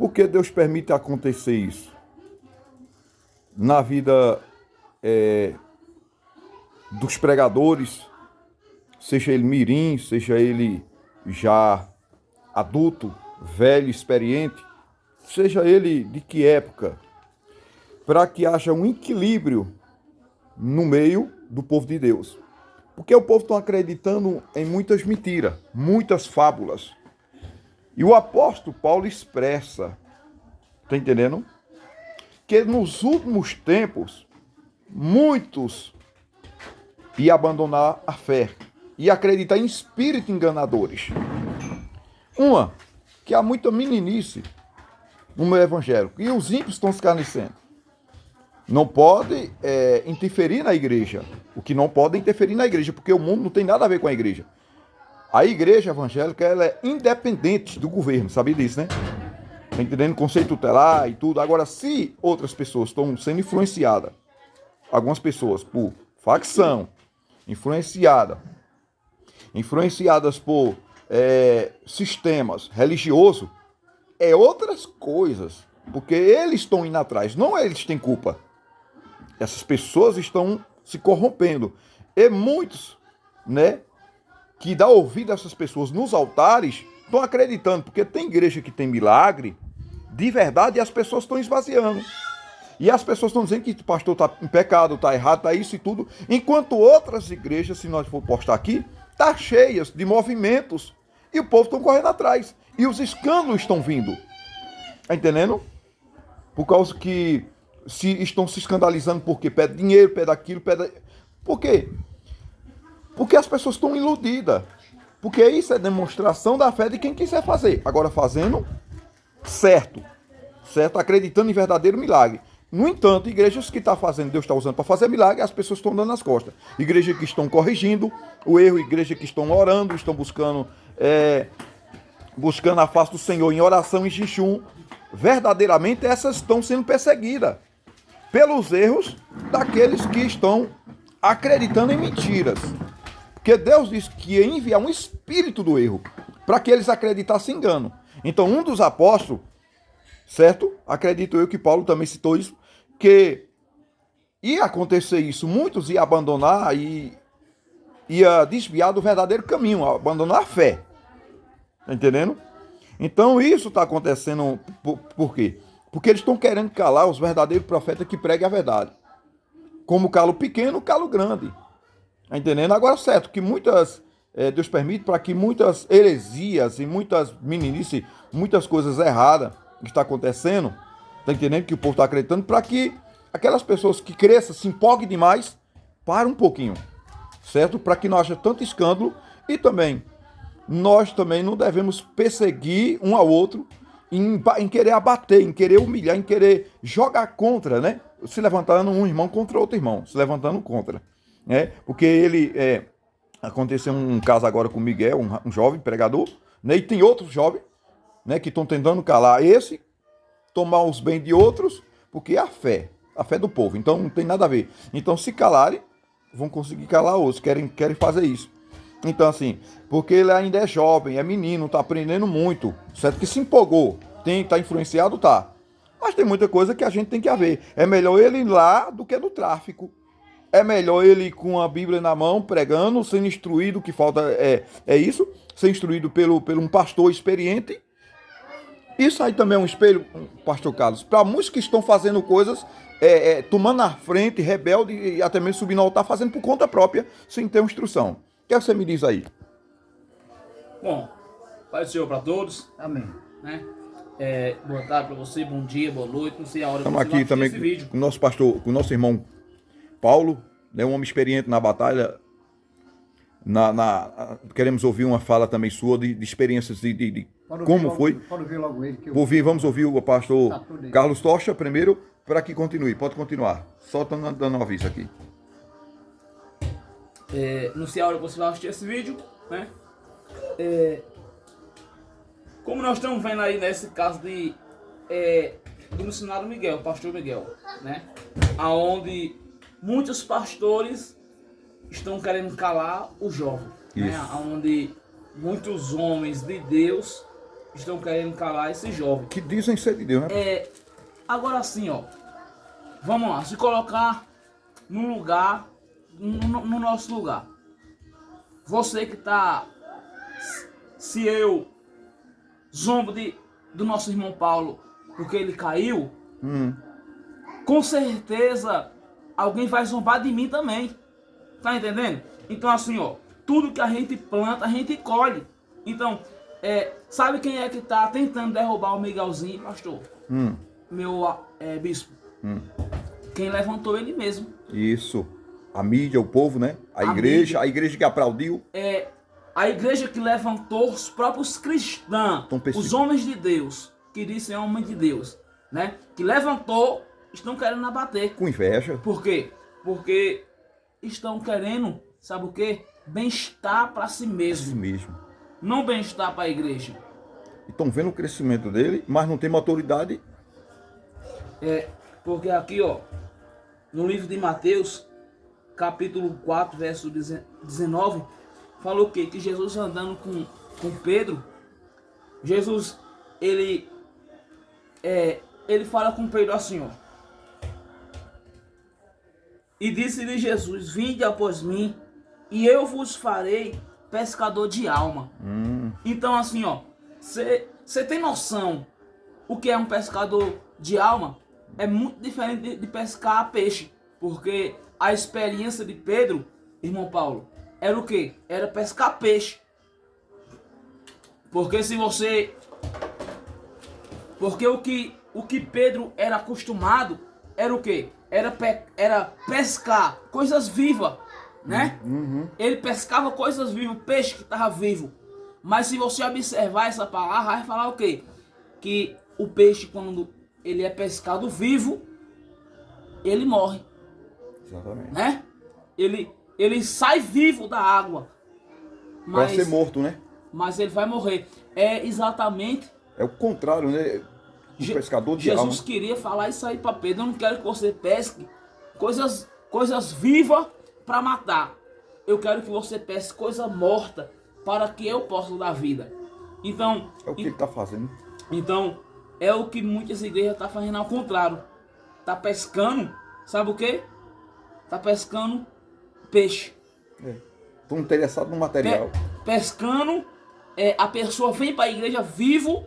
Por que Deus permite acontecer isso? Na vida dos pregadores, seja ele mirim, seja ele já adulto, velho, experiente, seja ele de que época, para que haja um equilíbrio no meio do povo de Deus. Porque o povo está acreditando em muitas mentiras, muitas fábulas. E o apóstolo Paulo expressa, está entendendo? Que nos últimos tempos, muitos iam abandonar a fé e acreditar em espíritos enganadores. Uma, que há muita meninice no meu evangelho, e os ímpios estão se escarnecendo. Não pode interferir na igreja. O que não pode é interferir na igreja, porque o mundo não tem nada a ver com a igreja. A igreja evangélica ela é independente do governo, sabia disso, né? Tá entendendo? Conceito tutelar e tudo. Agora, se outras pessoas estão sendo influenciadas, algumas pessoas por facção, influenciadas por sistemas religiosos, é outras coisas. Porque eles estão indo atrás, não eles têm culpa. Essas pessoas estão se corrompendo. E muitos, né, que dá ouvido a essas pessoas nos altares, estão acreditando, porque tem igreja que tem milagre, de verdade, e as pessoas estão esvaziando. E as pessoas estão dizendo que o pastor está em pecado, está errado, está isso e tudo, enquanto outras igrejas, se nós for postar aqui, estão cheias de movimentos, e o povo está correndo atrás, e os escândalos estão vindo. Está entendendo? Por causa que estão se escandalizando porque pede dinheiro, pede aquilo, pede... Por quê? Porque as pessoas estão iludidas. Porque isso é demonstração da fé de quem quiser fazer. Agora fazendo certo, acreditando em verdadeiro milagre. No entanto, igrejas que estão fazendo, Deus está usando para fazer milagre, as pessoas estão dando as costas. Igrejas que estão corrigindo o erro, igrejas que estão orando, estão buscando a face do Senhor em oração e jejum. Verdadeiramente essas estão sendo perseguidas pelos erros daqueles que estão acreditando em mentiras. Porque Deus disse que ia enviar um espírito do erro para que eles acreditassem em engano. Então um dos apóstolos, certo? Acredito eu que Paulo também citou isso, que ia acontecer isso, muitos iam abandonar e ia desviar do verdadeiro caminho, abandonar a fé. Tá entendendo? Então isso está acontecendo por quê? Porque eles estão querendo calar os verdadeiros profetas que pregam a verdade. Como calo pequeno, calo grande. Está entendendo? Agora, certo, que muitas, Deus permite para que muitas heresias e muitas meninices, muitas coisas erradas que está acontecendo, está entendendo? Que o povo está acreditando, para que aquelas pessoas que cresçam, se empolguem demais, parem um pouquinho, certo? Para que não haja tanto escândalo e também nós também não devemos perseguir um ao outro em querer abater, em querer humilhar, em querer jogar contra, né? Se levantando um irmão contra outro irmão, se levantando contra, né? Porque aconteceu um caso agora com o Miguel, um jovem pregador, né? E tem outros jovens, né, que estão tentando calar esse, tomar os bens de outros, porque é a fé do povo, então não tem nada a ver. Então se calarem, vão conseguir calar outros, querem fazer isso. Então, assim, porque ele ainda é jovem, é menino, está aprendendo muito, certo? Que se empolgou, está influenciado, tá. Mas tem muita coisa que a gente tem que ver. É melhor ele ir lá do que no tráfico. É melhor ele ir com a Bíblia na mão, pregando, sendo instruído, o que falta é isso, ser instruído pelo um pastor experiente. Isso aí também é um espelho, pastor Carlos, para muitos que estão fazendo coisas, tomando na frente, rebelde, e até mesmo subindo ao altar, fazendo por conta própria, sem ter uma instrução. O que você me diz aí? Bom, Pai do Senhor para todos. Amém. Né? Boa tarde para você, bom dia, boa noite. Não sei a hora que Estamos você vai aqui também esse vídeo. com o nosso pastor, com o nosso irmão Paulo, né, um homem experiente na batalha. Queremos ouvir uma fala também sua de experiências de como logo, foi. Pode ouvir logo ele. Vamos ouvir o pastor Carlos Tocha primeiro, para que continue. Pode continuar. Só dando um aviso aqui. Não sei a hora que você vai assistir esse vídeo, né? Como nós estamos vendo aí nesse caso do missionário Miguel, pastor Miguel, né? Aonde muitos pastores estão querendo calar o jovem, né? Onde muitos homens de Deus estão querendo calar esse jovem. Que dizem ser de Deus, né? Agora assim, ó, vamos lá, se colocar no lugar, no nosso lugar. Você que tá, se eu zombo do nosso irmão Paulo porque ele caiu, com certeza alguém vai zombar de mim também. Tá entendendo? Então assim, ó, tudo que a gente planta, a gente colhe. Então, sabe quem é que tá tentando derrubar o Miguelzinho, pastor? Meu bispo. Quem levantou ele mesmo. Isso. A mídia, o povo, né? A igreja que aplaudiu. A igreja que levantou os próprios cristãos, os homens de Deus, que dizem homem de Deus, né? Que levantou, estão querendo abater. Com inveja. Por quê? Porque estão querendo, sabe o quê? Bem-estar para si mesmo. Si mesmo. Não bem-estar para a igreja. Estão vendo o crescimento dele, mas não tem uma autoridade. Porque aqui, ó, no livro de Mateus, capítulo 4, verso 19, falou o quê? Que Jesus andando com Pedro, Jesus, ele fala com Pedro assim, ó. E disse-lhe Jesus, vinde após mim, e eu vos farei pescador de alma. Então assim, ó, você tem noção o que é um pescador de alma? É muito diferente de pescar peixe, porque a experiência de Pedro, irmão Paulo, era o quê? Era pescar peixe. Porque se você... Porque o que Pedro era acostumado era o quê? Era pescar coisas vivas, né? Ele pescava coisas vivas, peixe que estava vivo. Mas se você observar essa palavra, vai falar o quê? Que o peixe, quando ele é pescado vivo, ele morre. Exatamente. Né? Ele sai vivo da água. Vai ser morto, né? Mas ele vai morrer. É exatamente... É o contrário, né? O pescador de alma. Jesus queria falar isso aí para Pedro. Eu não quero que você pesque coisas vivas para matar. Eu quero que você pesque coisa morta para que eu possa dar vida. Então... É o que ele está fazendo. Então, é o que muitas igrejas estão fazendo ao contrário. Tá pescando, sabe o quê? Tá pescando peixe. Estão interessados no material. Pescando, a pessoa vem para a igreja vivo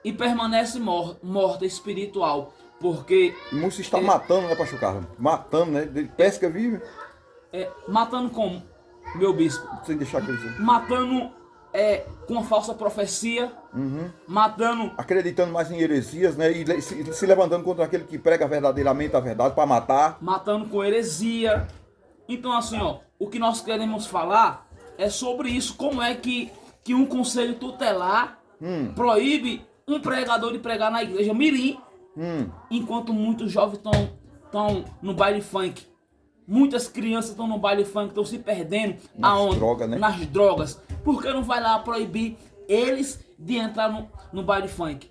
e permanece morta espiritual. Porque... Não se está matando, né, pastor Carlos? Matando, né? Pesca vive. Matando como, meu bispo? Sem deixar crescer. Matando com uma falsa profecia. Matando... Acreditando mais em heresias, né? E se levantando contra aquele que prega verdadeiramente a verdade para matar. Matando com heresia. Então assim, ó, o que nós queremos falar é sobre isso. Como é que um conselho tutelar proíbe um pregador de pregar na igreja mirim, enquanto muitos jovens estão no baile funk. Muitas crianças estão no baile funk, estão se perdendo. Aonde? Drogas, né? Nas drogas. Por que não vai lá proibir eles de entrar no baile funk?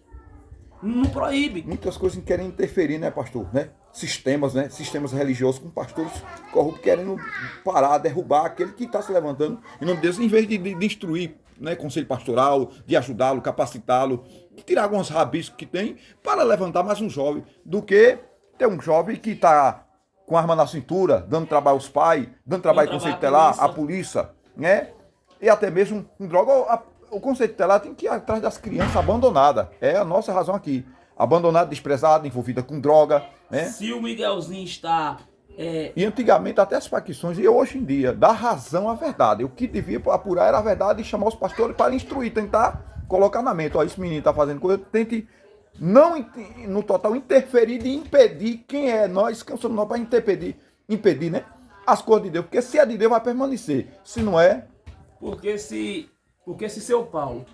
Não proíbe. Muitas coisas querem interferir, né, pastor? Né? Sistemas, né? Sistemas religiosos com pastores corruptos querendo parar, derrubar aquele que está se levantando em nome de Deus, em vez de instruir, né, conselho pastoral, de ajudá-lo, capacitá-lo, de tirar alguns rabiscos que tem para levantar mais um jovem, do que ter um jovem que está com arma na cintura, dando trabalho aos pais, dando trabalho ao conselho tutelar, à polícia, né? E até mesmo em droga. O conselho tutelar tem que ir atrás das crianças abandonadas. É a nossa razão aqui. Abandonada, desprezada, envolvida com droga, né? Se o Miguelzinho está... E antigamente até as facções, e hoje em dia, dá razão à verdade. O que devia apurar era a verdade e chamar os pastores para instruir, tentar colocar na mente, ó, esse menino está fazendo coisa, tente não, no total, interferir de impedir quem é nós, quem somos nós para impedir, né? As coisas de Deus, porque se é de Deus vai permanecer, se não é... Porque se seu Paulo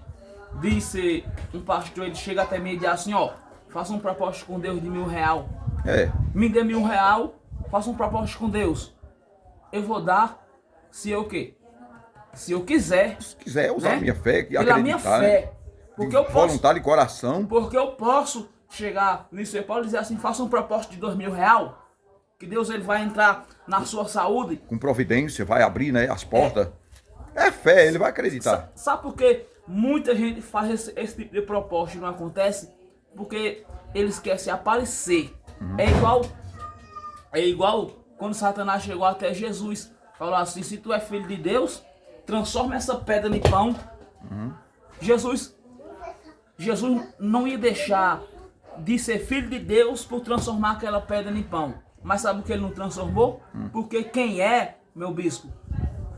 disse um pastor, ele chega até mim e diz assim, ó, faça um propósito com Deus de R$1.000. Me dê R$1.000, faça um propósito com Deus. Eu vou dar se eu o quê? Se eu quiser. Se quiser usar, né, a minha fé, pela minha fé. Né? Porque eu posso, voluntário de coração. Porque eu posso chegar nisso seu Paulo e dizer assim, faça um propósito de R$2.000, que Deus ele vai entrar na sua saúde. Com providência, vai abrir, né, as portas. É fé, ele vai acreditar. Sabe por quê? muita gente faz esse tipo de proposta e não acontece porque eles querem se aparecer. É igual quando Satanás chegou até Jesus, falou assim: se tu é filho de Deus, transforma essa pedra em pão. Jesus não ia deixar de ser filho de Deus por transformar aquela pedra em pão. Mas sabe o que ele não transformou? Porque quem é, meu bispo,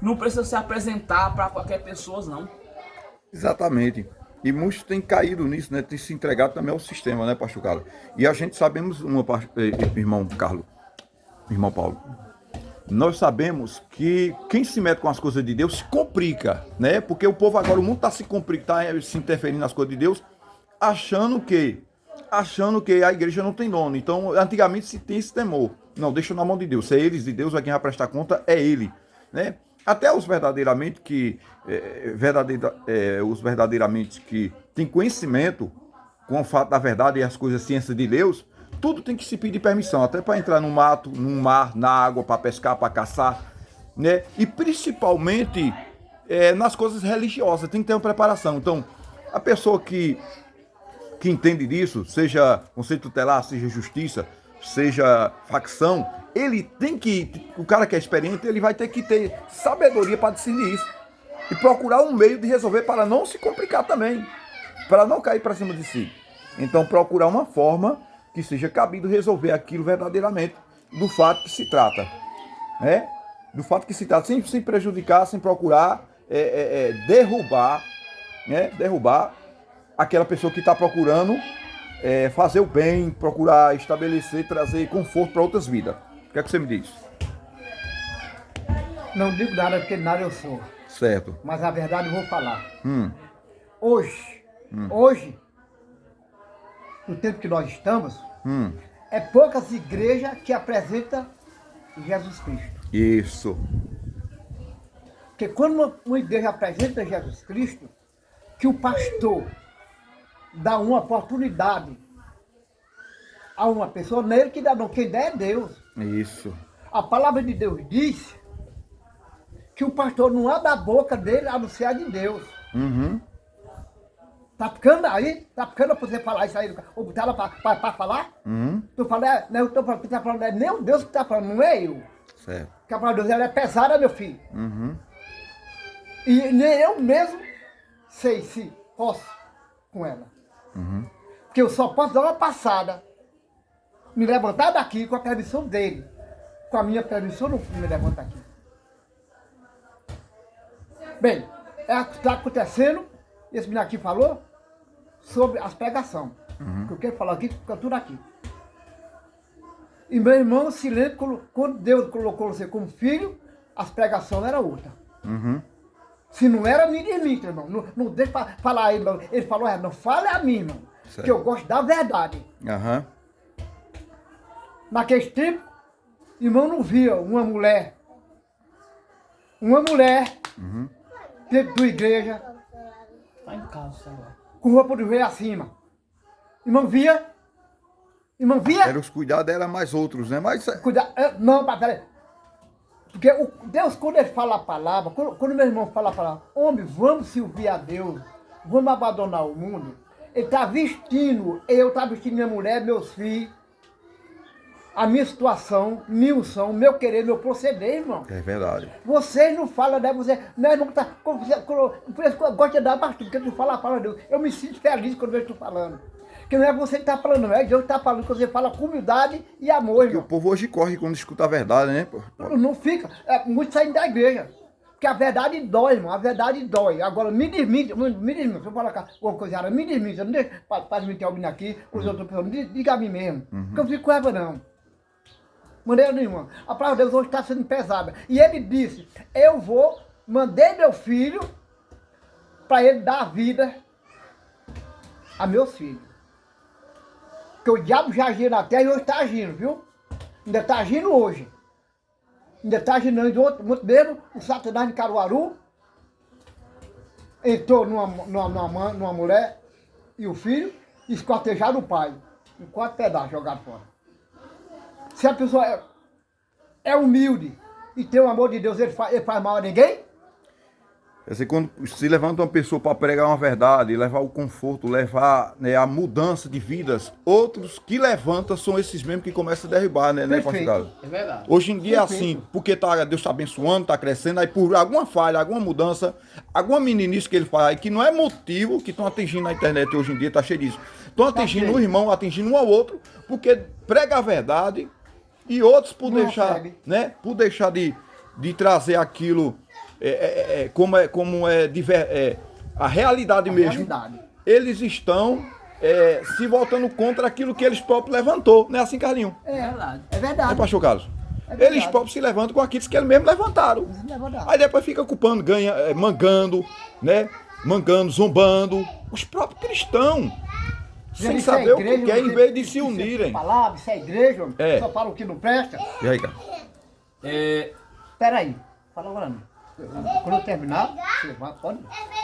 não precisa se apresentar para qualquer pessoa, não. Exatamente. E muitos têm caído nisso, né? Têm se entregado também ao sistema, né, pastor Carlos? E a gente sabemos irmão Carlos, irmão Paulo, nós sabemos que quem se mete com as coisas de Deus se complica, né? Porque o povo agora, o mundo está se complicando, tá se interferindo nas coisas de Deus, achando que a igreja não tem dono. Então, antigamente se tem esse temor. Não, deixa na mão de Deus. Se é eles de Deus, quem vai prestar conta é ele, né? Até os verdadeiramente que têm conhecimento com o fato da verdade e as coisas, ciências de Deus, tudo tem que se pedir permissão, até para entrar no mato, no mar, na água, para pescar, para caçar, né? E principalmente nas coisas religiosas, tem que ter uma preparação. Então, a pessoa que entende disso, seja conceito tutelar, seja justiça, seja facção, ele tem que, o cara que é experiente, ele vai ter que ter sabedoria para discernir isso e procurar um meio de resolver para não se complicar também, para não cair para cima de si. Então, procurar uma forma que seja cabido resolver aquilo verdadeiramente do fato que se trata, né? Do fato que se trata, sem prejudicar, sem procurar derrubar, né? Derrubar aquela pessoa que está procurando fazer o bem, procurar estabelecer, trazer conforto para outras vidas. O que é que você me diz? Não digo nada porque nada eu sou. Certo. Mas a verdade eu vou falar. Hoje, no tempo que nós estamos, é poucas igrejas que apresentam Jesus Cristo. Isso. Porque quando uma igreja apresenta Jesus Cristo, que o pastor dá uma oportunidade a uma pessoa, nele que dá não, quem dá é Deus. Isso. A palavra de Deus diz que o pastor não abre a boca dele a não ser a de Deus. Tá ficando aí? Tá ficando pra você falar isso aí? Ou botar ela pra falar? Tu fala, eu tô falando, tá falando, é nem o Deus que tá falando, não é eu. Certo. Porque a palavra de Deus ela é pesada, meu filho. E nem eu mesmo sei se posso com ela. Porque eu só posso dar uma passada, me levantar daqui com a permissão dele. Com a minha permissão, não me levanta aqui. Bem, está acontecendo, esse menino aqui falou sobre as pregações. Que eu quero falar aqui, fica tudo aqui. E meu irmão se lembra, quando Deus colocou você como filho, as pregações eram outras. Se não era, me limita, irmão. Não deixa pra falar aí, irmão. Ele falou, não fale a mim, irmão. Certo. Que eu gosto da verdade. Naquele tempo, irmão não via uma mulher dentro da igreja, Tá em casa, celular. com roupa do joelho acima. Irmão via? Era os cuidados, era mais outros, né? Mas Cuidado, não, peraí. Porque Deus, quando ele fala a palavra, quando meu irmão fala a palavra, homem, vamos servir a Deus, vamos abandonar o mundo, ele está vestindo, eu estou vestindo minha mulher, meus filhos, a minha situação, minha unção, meu querer, meu proceder, irmão. é verdade. Vocês não falam, né? Nós não tá. Por isso que eu gosto de dar bastante, porque tu fala a palavra de Deus. Eu me sinto feliz quando eu estou falando. Porque não é você que está falando, não é Deus que está falando, que você fala com humildade e amor, Porque irmão. o povo hoje corre quando escuta a verdade, né? Não fica. Muitos saem da igreja. Porque a verdade dói, irmão. A verdade dói. Agora, me desmite. Se eu falar uma coisa errada, me desmite. Eu não deixo para desmentir alguém aqui, os outros pessoas. Diga a mim mesmo. Porque eu não fico com raiva, não. Maneira nenhuma. A palavra de Deus hoje está sendo pesada. E ele disse, mandei meu filho para ele dar a vida a meus filhos. Porque o diabo já agia na terra e hoje está agindo, viu? Ainda está agindo hoje. Ainda está agindo muito mesmo. O Satanás de Caruaru entrou numa mulher e o filho e esquartejaram o pai. Em 4 pedaços jogados fora. Se a pessoa é humilde e tem o amor de Deus, ele faz mal a ninguém? Quer dizer, quando se levanta uma pessoa para pregar uma verdade, levar o conforto, levar, né, a mudança de vidas, outros que levantam são esses mesmos que começam a derrubar, né, Pastor Perfeito. Carlos? É verdade. Hoje em dia é Perfeito. assim, porque Deus está abençoando, está crescendo, aí por alguma falha, alguma mudança, alguma meninice que ele faz, aí, que não é motivo, que estão atingindo na internet hoje em dia, está cheio disso. Estão atingindo cheio. o irmão, atingindo um ao outro, porque prega a verdade e outros por Não deixar, recebe. né, por deixar de trazer aquilo a realidade mesmo. Realidade. Eles estão se voltando contra aquilo que eles próprios levantou. Não é assim, Carlinhos? É verdade. É É, verdade. Pastor Carlos? É verdade. Eles próprios se levantam com aquilo que eles mesmos levantaram. Isso não é verdade. Aí depois fica culpando, mangando, né? Mangando, zombando. Os próprios cristãos. Sem Isso é saber o que igreja, quer, em você- vez de se isso é unirem. palavra, isso é igreja, É. só fala o que não presta. E aí, cara? Peraí, fala agora não. Quando eu terminar, você vai, pode.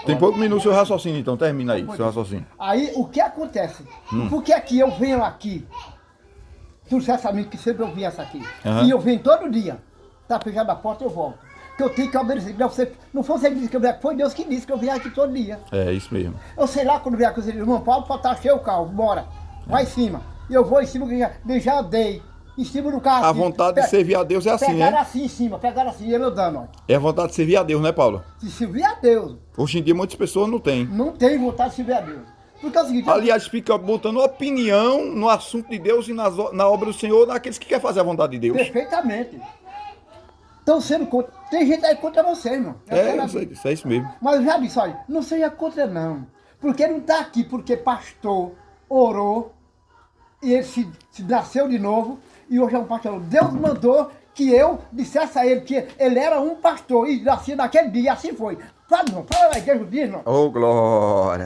Tem pouco minuto seu raciocínio, então. Termina aí, seu raciocínio. Aí, o que acontece? Por que aqui eu venho aqui? Tu certamente que sempre eu vinha essa aqui. Aham. E eu venho todo dia. Tá fechada a porta, eu volto. Que eu tenho que obedecer. Não foi você que disse que eu vinha, foi Deus que disse que eu vinha aqui todo dia. É, isso mesmo. Eu sei lá quando vier aqui, eu disse, irmão Paulo, pode estar cheio o carro, bora. Vai em cima. E eu vou em cima, que já dei. Em cima do carro. A assim. vontade de servir a Deus é assim, Pegaram né? assim em cima, pegaram assim, e eu dando, ó. É a vontade de servir a Deus, né, Paulo? Se servir a Deus, Hoje em dia muitas pessoas não têm. não tem vontade de servir a Deus. Porque é o seguinte, Aliás, fica botando opinião no assunto de Deus e na obra do Senhor, naqueles que querem fazer a vontade de Deus. perfeitamente. Estão sendo contra. Tem gente aí contra você, irmão. Isso é isso mesmo. Mas eu já disse, olha, não seja contra não. Porque ele não está aqui porque pastor orou e ele se nasceu de novo e hoje é um pastor. Deus mandou que eu dissesse a ele que ele era um pastor e nascia naquele dia, e assim foi. Fala, irmão, fala na igreja, diz, irmão. Ô, glória.